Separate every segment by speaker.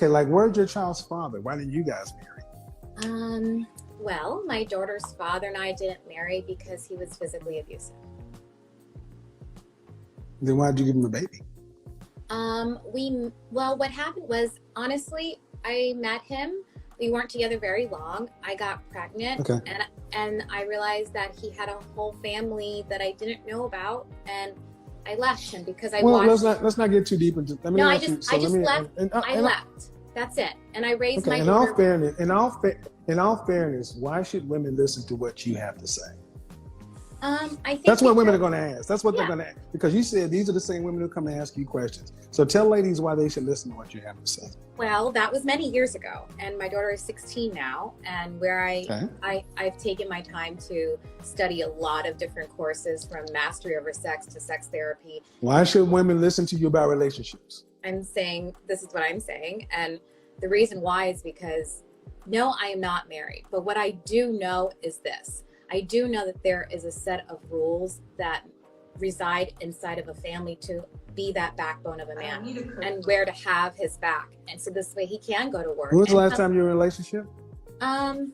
Speaker 1: Okay, like where's your child's father? Why didn't you guys marry?
Speaker 2: Well, my daughter's father and I didn't marry because he was physically abusive.
Speaker 1: Then why'd you give him a baby?
Speaker 2: Well, what happened was, honestly, I met him. We weren't together very long. I got pregnant,
Speaker 1: Okay.
Speaker 2: and I realized that he had a whole family that I didn't know about, and I left him because I watched.
Speaker 1: Let's not get too deep into.
Speaker 2: I just left. I left. That's it. And I raised my
Speaker 1: in
Speaker 2: daughter.
Speaker 1: In all fairness, why should women listen to what you have to say?
Speaker 2: I think
Speaker 1: that's what women are going to ask. That's what they're going to ask. Because you said these are the same women who come and ask you questions. So tell ladies why they should listen to what you have to say.
Speaker 2: Well, that was many years ago, and my daughter is 16 now, and where I've taken my time to study a lot of different courses, from mastery over sex to sex therapy.
Speaker 1: Why should women listen to you about relationships?
Speaker 2: I'm saying, this is what I'm saying, and the reason why is because, no, I am not married, but what I do know is this. I do know that there is a set of rules that reside inside of a family to be that backbone of a man and where to have his back. And so this way he can go to work.
Speaker 1: When was the last time you were in a relationship?
Speaker 2: Like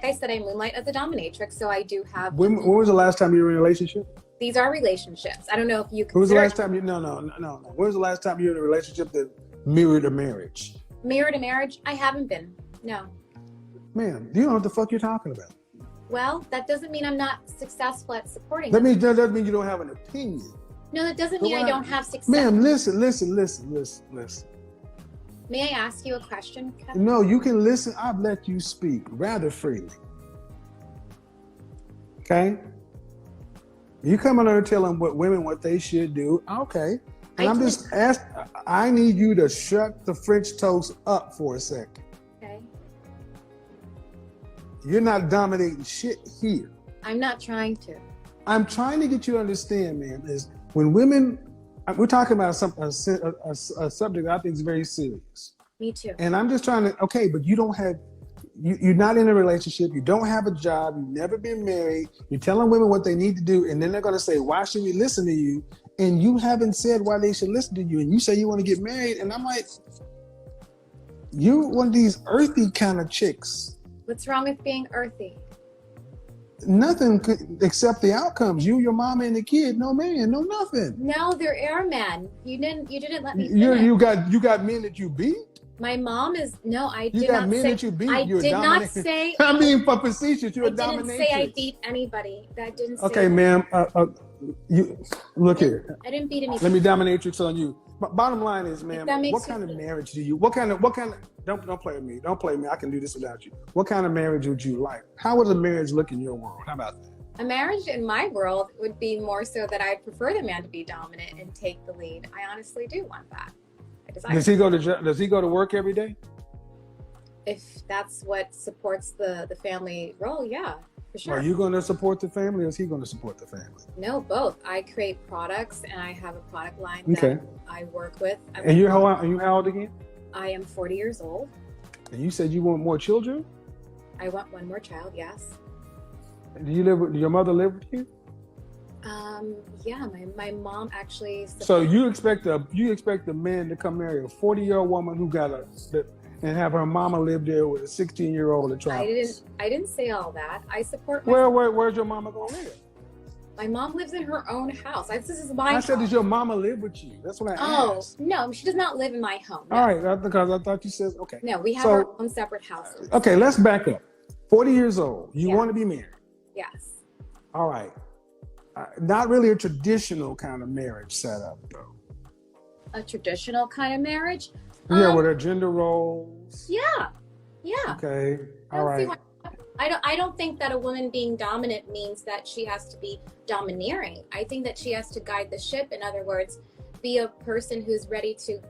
Speaker 2: I said, I moonlight as a dominatrix, so I do have.
Speaker 1: When was the last time you were in a relationship?
Speaker 2: These are relationships. I don't know if you consider.
Speaker 1: When was the last time you? No. When was the last time you were in a relationship that mirrored a marriage?
Speaker 2: Mirrored a marriage? I haven't been. No.
Speaker 1: Ma'am, you don't know what the fuck you're talking about.
Speaker 2: Well, that doesn't mean I'm not successful at supporting.
Speaker 1: That doesn't mean you don't have an opinion.
Speaker 2: No, that doesn't mean I don't have success.
Speaker 1: Ma'am, listen.
Speaker 2: May I ask you a question, Kevin?
Speaker 1: No, you can listen. I've let you speak rather freely. Okay? You come on there telling what they should do. Okay. And I'm just asking, I need you to shut the French toast up for a second.
Speaker 2: Okay.
Speaker 1: You're not dominating shit here.
Speaker 2: I'm not trying to.
Speaker 1: I'm trying to get you to understand, man, is when women, we're talking about a subject that I think is very serious.
Speaker 2: Me too.
Speaker 1: And I'm just trying to, okay, but you don't have, you're not in a relationship, you don't have a job, you've never been married, you're telling women what they need to do, and then they're going to say, why should we listen to you? And you haven't said why they should listen to you, and you say you want to get married, and I'm like, you're one of these earthy kind of chicks.
Speaker 2: What's wrong with being earthy?
Speaker 1: Nothing except the outcomes. You, your mama, and the kid. No man, no nothing.
Speaker 2: No, there are men. You didn't let me.
Speaker 1: You got men that you beat.
Speaker 2: My mom is I did not say.
Speaker 1: You got men that you beat.
Speaker 2: I did not say.
Speaker 1: I mean, for facetious, you're a dominatrix.
Speaker 2: I didn't say I beat anybody. That didn't say.
Speaker 1: Okay, ma'am. You look here.
Speaker 2: I didn't beat anybody.
Speaker 1: Let me dominatrix on you. But bottom line is, ma'am, what kind of marriage do you? What kind of? Don't play with me. Don't play with me. I can do this without you. What kind of marriage would you like? How would a marriage look in your world? How about that?
Speaker 2: A marriage in my world would be more so that I prefer the man to be dominant and take the lead. I honestly do want that.
Speaker 1: Does he go to work every day?
Speaker 2: If that's what supports the family role, yeah, for sure.
Speaker 1: Are you going to support the family, or is he going to support the family?
Speaker 2: No, both. I create products, and I have a product line that I work with.
Speaker 1: And you're how old again?
Speaker 2: I am 40 years old.
Speaker 1: And you said you want more children?
Speaker 2: I want one more child, yes.
Speaker 1: Do your mother live with you?
Speaker 2: Yeah, my mom actually.
Speaker 1: So you expect a man to come marry a 40-year-old woman who and have her mama live there with a 16-year-old at
Speaker 2: I didn't say all that. I support.
Speaker 1: Where's your mama gonna live?
Speaker 2: My mom lives in her own house. This is my house.
Speaker 1: I said, does your mama live with you? That's what I asked.
Speaker 2: Oh, no, she does not live in my home. No.
Speaker 1: All right, because I thought you said, okay.
Speaker 2: No, we have our own separate houses.
Speaker 1: Okay, let's back up. 40 years old. You want to be married?
Speaker 2: Yes.
Speaker 1: All right. Not really a traditional kind of marriage setup, though.
Speaker 2: A traditional kind of marriage?
Speaker 1: Yeah, with her gender roles.
Speaker 2: Yeah.
Speaker 1: Okay. All right.
Speaker 2: I don't think that a woman being dominant means that she has to be domineering. I think that she has to guide the ship. In other words, be a person who's ready to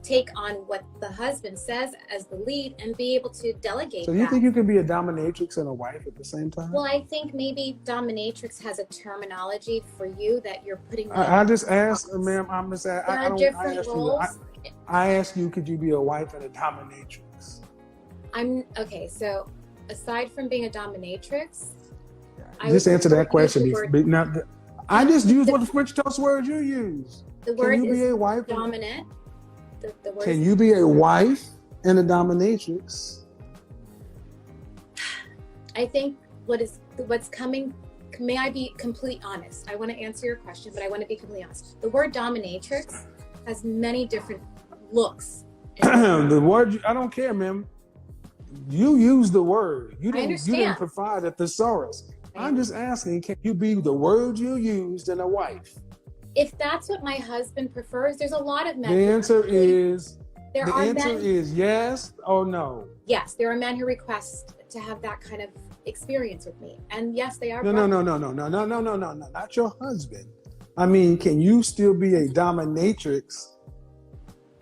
Speaker 2: take on what the husband says as the lead and be able to delegate.
Speaker 1: So you think you can be a dominatrix and a wife at the same time?
Speaker 2: Well, I think maybe dominatrix has a terminology for you that you're putting.
Speaker 1: I just asked, ma'am. I'm just asking.
Speaker 2: Different roles.
Speaker 1: I asked you, could you be a wife and a dominatrix?
Speaker 2: Okay. So, aside from being a dominatrix,
Speaker 1: just answer that question. I just used what the French toast word you use.
Speaker 2: The word
Speaker 1: can you be a wife?
Speaker 2: Dominant. The word
Speaker 1: Can you be a wife and a dominatrix?
Speaker 2: I think what's coming. May I be completely honest? I want to answer your question, but I want to be completely honest. The word dominatrix has many different looks.
Speaker 1: The word, I don't care, ma'am. You use the word. You
Speaker 2: I
Speaker 1: didn't
Speaker 2: understand.
Speaker 1: provide a thesaurus. I'm just asking, can you be the word you used in a wife?
Speaker 2: If that's what my husband prefers, there's a lot of men.
Speaker 1: The answer is
Speaker 2: men,
Speaker 1: yes or no.
Speaker 2: Yes, there are men who request to have that kind of experience with me, and yes, they are.
Speaker 1: No, not your husband. I mean, can you still be a dominatrix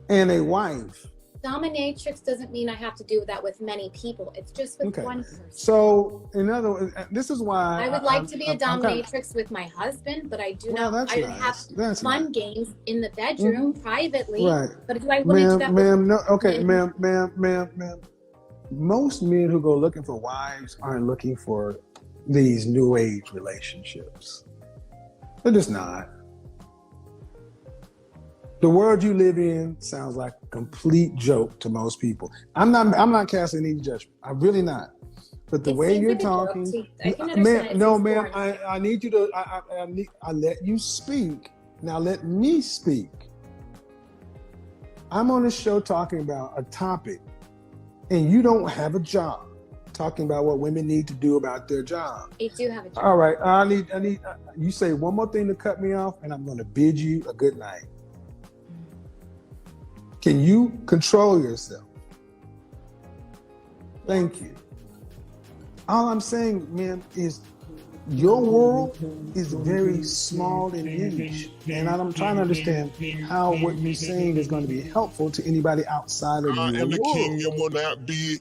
Speaker 1: and a wife?
Speaker 2: Dominatrix doesn't mean I have to do that with many people. It's just with one person.
Speaker 1: So, in other words, this is why
Speaker 2: I would like to be a dominatrix with my husband, but I do not. I have fun games in the bedroom privately.
Speaker 1: Right.
Speaker 2: But do I want to do that?
Speaker 1: Ma'am, no. Okay, ma'am. Most men who go looking for wives aren't looking for these new age relationships. They're just not. The world you live in sounds like a complete joke to most people. I'm not casting any judgment. I'm really not. But the way you're talking, ma'am, I need you to. I let you speak. Now let me speak. I'm on a show talking about a topic, and you don't have a job. Talking about what women need to do about their job.
Speaker 2: I do have a job.
Speaker 1: All right, I need. You say one more thing to cut me off, and I'm going to bid you a good night. Can you control yourself? Thank you. All I'm saying, ma'am, is your world is very small and niche. And I'm trying to understand how what you're saying is going to be helpful to anybody outside of your world.
Speaker 3: I am the king, you will not be.